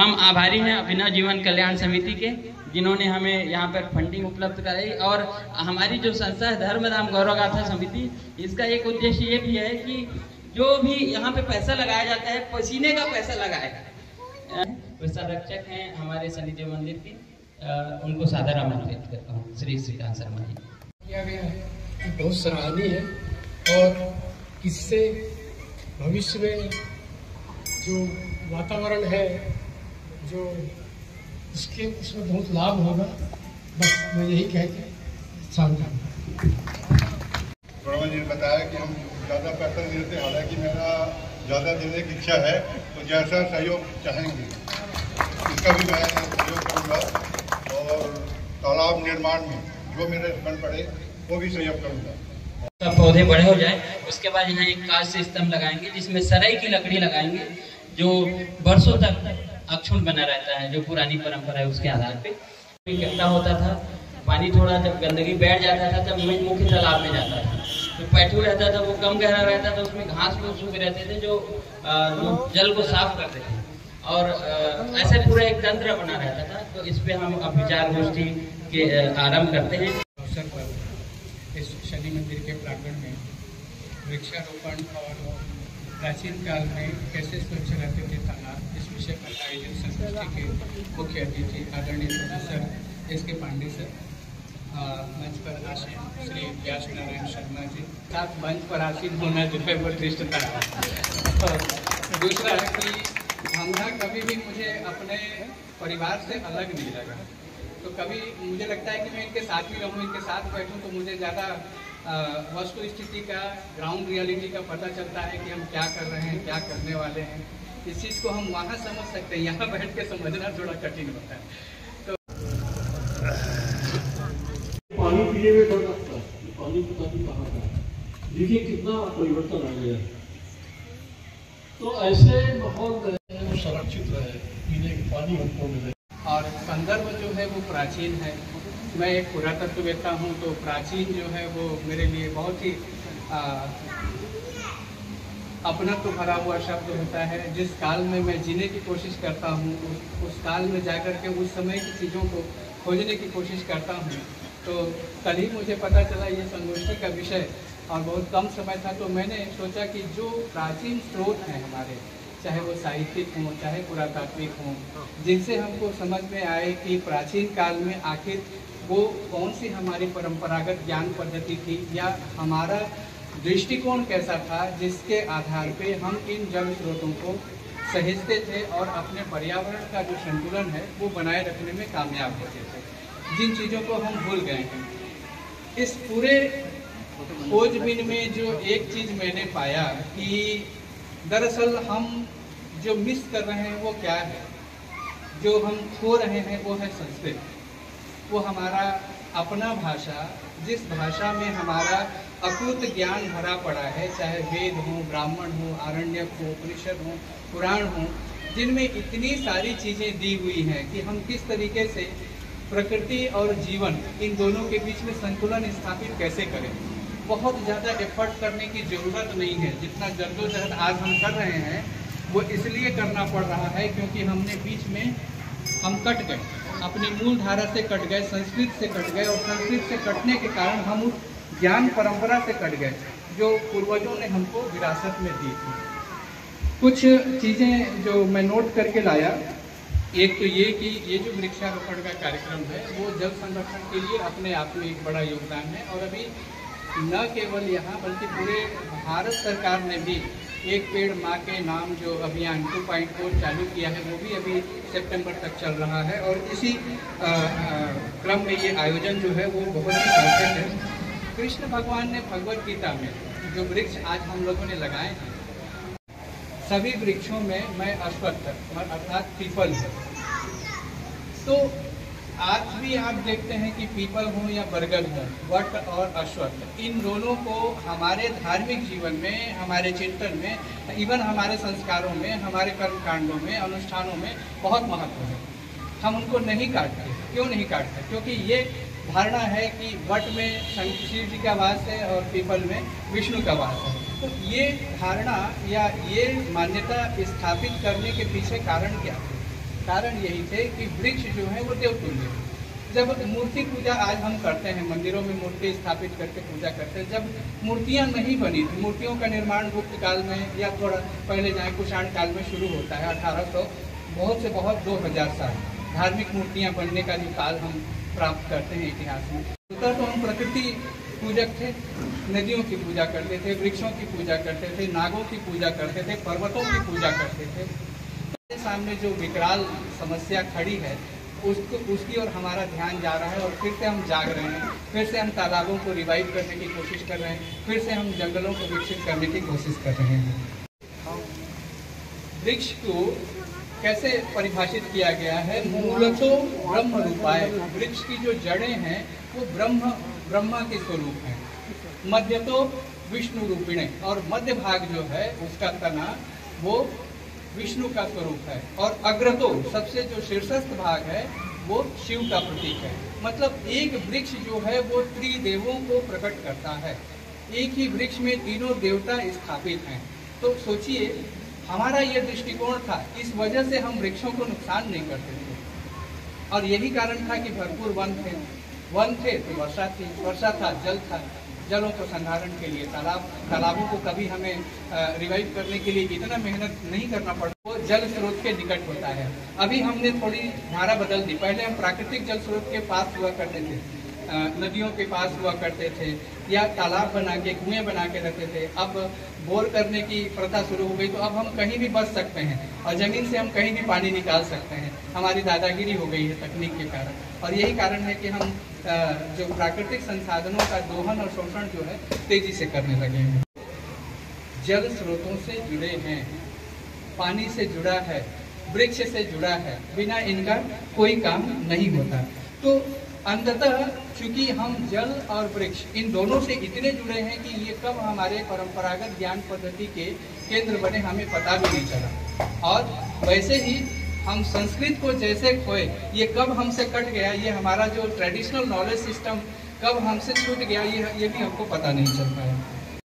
हम आभारी हैं अभिनव जीवन कल्याण समिति के, जिन्होंने हमें यहाँ पर फंडिंग उपलब्ध कराई। और हमारी जो संस्था है धर्मधाम गौरव गाथा समिति, इसका एक उद्देश्य ये भी है कि जो भी यहाँ पे पैसा लगाया जाता है, पसीने का पैसा लगाएगा। वे संरक्षक हैं हमारे शनिदेव मंदिर के, उनको सादर आमंत्रित करता हूँ। श्री श्रीकांत शर्मा जी किया गया है, बहुत सराहनीय है और इससे भविष्य में जो वातावरण है जो उसमें बहुत लाभ होगा। बस मैं यही कह के गौरव जी ने बताया कि हम ज़्यादा पैसा नहीं देते, हालांकि मेरा ज़्यादा देने की इच्छा है, तो जैसा सहयोग चाहेंगे इसका भी मैं सहयोग करूँगा। और तालाब निर्माण में जो मेरे फंड पड़े वो भी सहयोग करूँगा। पौधे बड़े हो जाए उसके बाद यहाँ एक कांच से स्तंभ लगाएंगे, जिसमें सराई की लकड़ी लगाएंगे, जो वर्षों तक अक्षुण्ण बना रहता है, जो पुरानी परंपरा है उसके आधार पे। इकट्ठा होता था पानी, थोड़ा जब गंदगी बैठ जाता था तब मुख्य तालाब में जाता था। जो पैठू रहता था वो कम गहरा रहता था, उसमें घास फूस सूख रहते थे जो जल को साफ करते थे, और ऐसे पूरा एक तंत्र बना रहता था। तो इस पे हम अब विचार गोष्ठी के आरंभ करते हैं। अवसर पर इस शनि मंदिर के प्रांगण में वृक्षारोपण और प्राचीन काल में कैसे स्वच्छ रहते थे तालाब, इस विषय पर आयोजित संगोष्ठी के मुख्य अतिथि आदरणीय प्रोफेसर एस के पांडे सर, मंच पर आसीन श्री व्यास नारायण शर्मा जी, साथ मंच पर आसीन होना जो है वो दृष्टता है। दूसरा है कि हमला कभी भी मुझे अपने परिवार से अलग नहीं लगा। तो कभी मुझे लगता है कि मैं इनके साथ ही रहूँ, इनके साथ बैठूँ, तो मुझे ज़्यादा वस्तु स्थिति का, ग्राउंड रियलिटी का पता चलता है कि हम क्या कर रहे हैं, क्या करने वाले हैं। इस चीज़ को हम वहाँ समझ सकते हैं, यहाँ बैठ के समझना थोड़ा कठिन होता है। तो पानी पीने में डर लगता है, पानी पता नहीं कहाँ का है, देखिए कितना परिवर्तन आ गया। तो ऐसे माहौल में सुरक्षित रहे, पीने के पानी हमको मिले। और संदर्भ जो है वो प्राचीन है। मैं एक पुरातत्ववेत्ता हूँ, तो प्राचीन जो है वो मेरे लिए बहुत ही अपनत्व भरा हुआ शब्द होता है। जिस काल में मैं जीने की कोशिश करता हूँ, उस काल में जाकर के उस समय की चीज़ों को खोजने की कोशिश करता हूँ। तो कल ही मुझे पता चला ये संगोष्ठी का विषय, और बहुत कम समय था, तो मैंने सोचा कि जो प्राचीन स्रोत हैं हमारे, चाहे वो साहित्यिक हों चाहे पुरातात्विक हों, जिनसे हमको समझ में आए कि प्राचीन काल में आखिर वो कौन सी हमारी परंपरागत ज्ञान पद्धति थी, या हमारा दृष्टिकोण कैसा था, जिसके आधार पे हम इन जल स्रोतों को सहेजते थे और अपने पर्यावरण का जो संतुलन है वो बनाए रखने में कामयाब होते थे, जिन चीज़ों को हम भूल गए हैं। इस पूरे खोजबीन में जो एक चीज़ मैंने पाया कि दरअसल हम जो मिस कर रहे हैं वो क्या है, जो हम खो रहे हैं वो है संस्कृत। वो हमारा अपना भाषा, जिस भाषा में हमारा अकूत ज्ञान भरा पड़ा है, चाहे वेद हो, ब्राह्मण हो, आरण्यक हो, उपनिषद हो, पुराण हो, जिनमें इतनी सारी चीज़ें दी हुई हैं कि हम किस तरीके से प्रकृति और जीवन, इन दोनों के बीच में संतुलन स्थापित कैसे करें। बहुत ज़्यादा एफर्ट करने की ज़रूरत नहीं है। जितना जद्दोजहद आज हम कर रहे हैं वो इसलिए करना पड़ रहा है क्योंकि हमने बीच में हम कट गए, अपनी मूल धारा से कट गए, संस्कृत से कट गए, और संस्कृत से कटने के कारण हम उस ज्ञान परंपरा से कट गए जो पूर्वजों ने हमको विरासत में दी थी। कुछ चीज़ें जो मैं नोट करके लाया, एक तो ये कि ये जो वृक्षारोपण का कार्यक्रम है वो जल संरक्षण के लिए अपने आप में एक बड़ा योगदान है। और अभी न केवल यहाँ बल्कि पूरे भारत सरकार ने भी एक पेड़ माँ के नाम जो अभियान 2.4 चालू किया है, वो भी अभी सितंबर तक चल रहा है। और इसी क्रम में ये आयोजन जो है वो बहुत ही सार्थक है। कृष्ण भगवान ने भगवद गीता में जो वृक्ष आज हम लोगों ने लगाए हैं, सभी वृक्षों में मैं अश्वत्थ अर्थात पीपल है। तो आज भी आप देखते हैं कि पीपल हो या बरगद हो, वट और अश्वत्थ, इन दोनों को हमारे धार्मिक जीवन में, हमारे चिंतन में, इवन हमारे संस्कारों में, हमारे कर्मकांडों में, अनुष्ठानों में बहुत महत्व है। हम उनको नहीं काटते। क्यों नहीं काटते? क्योंकि ये धारणा है कि वट में शिव जी का वास है और पीपल में विष्णु का वास है। तो ये धारणा या ये मान्यता स्थापित करने के पीछे कारण क्या है? कारण यही थे कि वृक्ष जो है वो देवतुल्य है। जब मूर्ति पूजा आज हम करते हैं, मंदिरों में मूर्ति स्थापित करके पूजा करते हैं, जब मूर्तियां नहीं बनी थी, मूर्तियों का निर्माण गुप्त काल में या थोड़ा पहले जाए कुषाण काल में शुरू होता है 1800 बहुत से बहुत 2000 साल धार्मिक मूर्तियां बनने का जो काल हम प्राप्त करते हैं इतिहास में। तो हम प्रकृति पूजक थे, नदियों की पूजा करते थे, वृक्षों की पूजा करते थे, नागों की पूजा करते थे, पर्वतों की पूजा करते थे। तो सामने जो विकराल समस्या खड़ी है उसकी ओर हमारा ध्यान जा रहा है और फिर से हम जाग रहे हैं, फिर से हम तालाबों को रिवाइव करने की कोशिश कर रहे हैं, फिर से हम जंगलों को विकसित करने की कोशिश कर रहे हैं। वृक्ष को कैसे परिभाषित किया गया है? मूलतो ब्रह्म रूपाय, वृक्ष की जो जड़ें हैं वो ब्रह्मा के स्वरूप हैं। मध्य तो विष्णु रूपिणे, और मध्य भाग जो है उसका तना वो विष्णु का स्वरूप है, और अग्रतो सबसे जो शीर्षस्थ भाग है वो शिव का प्रतीक है। मतलब एक वृक्ष जो है वो त्रिदेवों को प्रकट करता है। एक ही वृक्ष में तीनों देवता स्थापित हैं। तो सोचिए, हमारा यह दृष्टिकोण था, इस वजह से हम वृक्षों को नुकसान नहीं करते थे, और यही कारण था कि भरपूर वन थे तो वर्षा थी, वर्षा था, जल था, जलों को संधारण के लिए तालाबों को कभी हमें रिवाइव करने के लिए इतना मेहनत नहीं करना पड़ता, वो जल स्रोत के निकट होता है। अभी हमने थोड़ी धारा बदल दी, पहले हम प्राकृतिक जल स्रोत के पास हुआ करते थे, नदियों के पास हुआ करते थे, या तालाब बना के कुएं बना के रखते थे। अब बोर करने की प्रथा शुरू हो गई, तो अब हम कहीं भी बच सकते हैं और जमीन से हम कहीं भी पानी निकाल सकते हैं। हमारी दादागिरी हो गई है तकनीक के कारण, और यही कारण है कि हम जो प्राकृतिक संसाधनों का दोहन और शोषण जो है तेजी से करने लगे हैं। जल स्रोतों से जुड़े हैं, पानी से जुड़ा है, वृक्ष से जुड़ा है, बिना इनका कोई काम नहीं होता। तो अंततः चूंकि हम जल और वृक्ष इन दोनों से इतने जुड़े हैं कि ये कब हमारे परंपरागत ज्ञान पद्धति के केंद्र बने हमें पता भी नहीं चला, और वैसे ही हम संस्कृत को जैसे खोए, ये कब हमसे कट गया, ये हमारा जो ट्रेडिशनल नॉलेज सिस्टम कब हमसे छूट गया, ये भी हमको पता नहीं चल पाया।